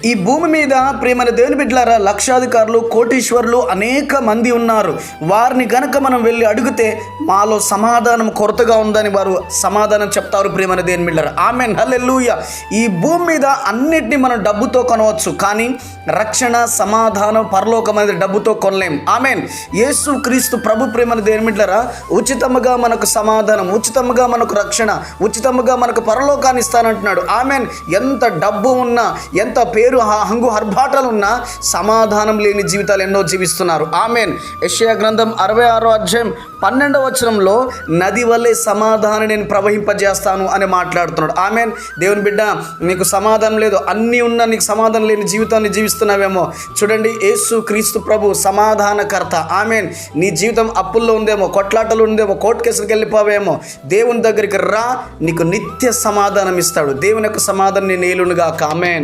ఈ భూమి మీద ప్రియమైన దేవుని బిడ్డలారా, లక్షాధికారులు, కోటీశ్వరులు అనేక మంది ఉన్నారు. వారిని గనక మనం వెళ్ళి అడిగితే మాలో సమాధానం కొరతగా ఉందని వారు సమాధానం చెప్తారు. ప్రియమైన దేవుని బిడ్డలారా, ఆమేన్, హల్లెలూయా. ఈ భూమి మీద అన్నిటినీ మనం డబ్బుతో కొనవచ్చు, కానీ రక్షణ, సమాధానం, పరలోకం అనేది డబ్బుతో కొనలేం. ఆమేన్. యేసు క్రీస్తు ప్రభు ప్రియమైన దేవుని బిడ్డలారా ఉచితముగా మనకు సమాధానం, ఉచితముగా మనకు రక్షణ, ఉచితముగా మనకు పరలోకాన్ని ఇస్తానంటున్నాడు. ఆమేన్. ఎంత డబ్బు ఉన్నా, ఎంత పేరు హంగు హర్బాటాలు ఉన్నా సమాధానం లేని జీవితాలు ఎన్నో జీవిస్తున్నారు. ఆమేన్. యెషయా గ్రంథం 66వ అధ్యాయం 12వ వచనంలో నది వల్లే సమాధానం నేను ప్రవహింపజేస్తాను అని మాట్లాడుతున్నాడు. ఆమేన్. దేవుని బిడ్డ, నీకు సమాధానం లేదు, అన్నీ ఉన్నా నీకు సమాధానం లేని జీవితాన్ని జీవిస్తున్నావేమో. చూడండి, యేసు క్రీస్తు ప్రభు సమాధానకర్త. ఆమేన్. నీ జీవితం అప్పుల్లో ఉందేమో, కొట్లాటలు ఉందేమో, కోర్టు కేసులకు వెళ్ళిపోవేమో, దేవుని దగ్గరికి రా, నీకు నిత్య సమాధానం ఇస్తాడు. దేవుని యొక్క సమాధానం నీ నేలునుగాక. ఆమేన్.